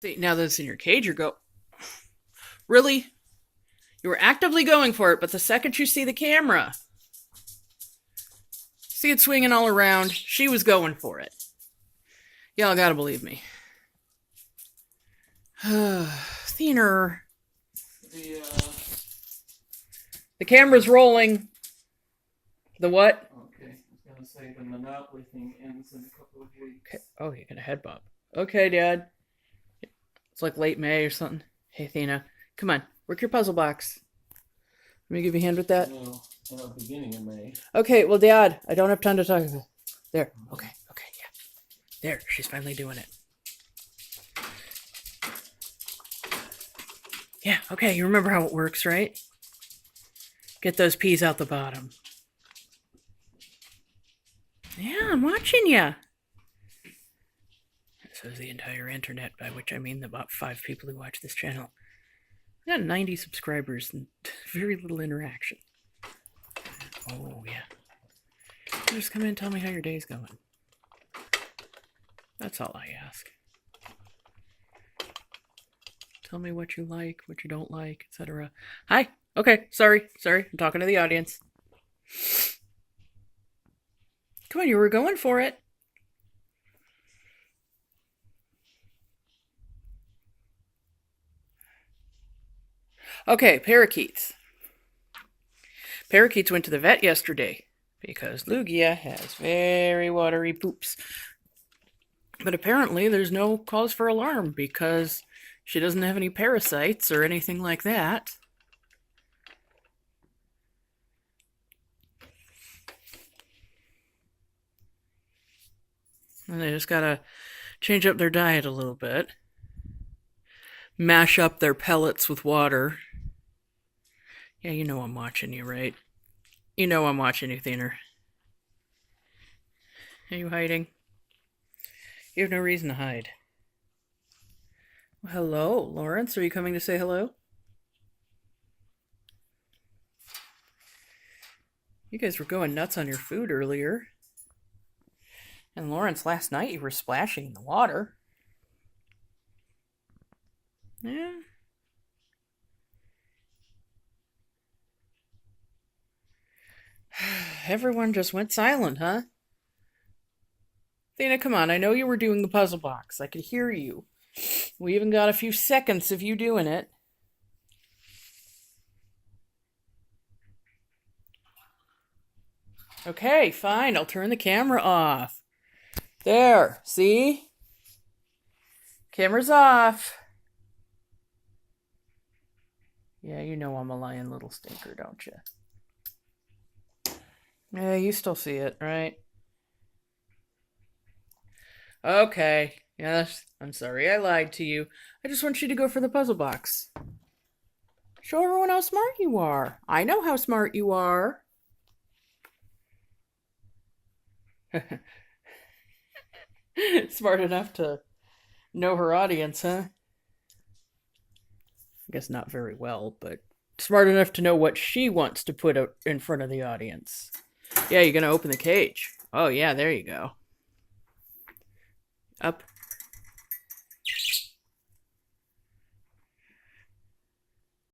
See, now that it's in your cage, really? You were actively going for it, but the second you see the camera, see it swinging all around, she was going for it. Y'all gotta believe me. Thinner. The camera's rolling. The what? Okay, I was gonna say the Monopoly thing ends in a couple of weeks. Okay. Oh, you're gonna head bob. Okay, Dad. It's like late May or something. Hey, Athena, come on, work your puzzle box. Let me give you a hand with that. No, beginning of May. Okay, well, Dad, I don't have time to talk. There. Okay, yeah. There, she's finally doing it. Yeah, okay, you remember how it works, right? Get those peas out the bottom. Yeah, I'm watching ya. So is the entire internet, by which I mean about 5 people who watch this channel. I got 90 subscribers and very little interaction. Oh, yeah. Just come in and tell me how your day's going. That's all I ask. Tell me what you like, what you don't like, etc. Hi. Okay, sorry. I'm talking to the audience. Come on, you were going for it. Okay, parakeets. Parakeets went to the vet yesterday because Lugia has very watery poops. But apparently there's no cause for alarm because she doesn't have any parasites or anything like that. And they just gotta change up their diet a little bit. Mash up their pellets with water. Yeah, you know I'm watching you, right? You know I'm watching you, Thinner. Are you hiding? You have no reason to hide. Well, hello, Lawrence. Are you coming to say hello? You guys were going nuts on your food earlier. And Lawrence, last night you were splashing in the water. Yeah. Everyone just went silent, huh? Athena, come on. I know you were doing the puzzle box. I could hear you. We even got a few seconds of you doing it. Okay, fine. I'll turn the camera off. There. See? Camera's off. Yeah, you know I'm a lying little stinker, don't you? Yeah, you still see it, right? Okay. Yes, I'm sorry I lied to you. I just want you to go for the puzzle box. Show everyone how smart you are. I know how smart you are. Smart enough to know her audience, huh? I guess not very well, but smart enough to know what she wants to put in front of the audience. Yeah, you're gonna open the cage. Oh, yeah, there you go. Up.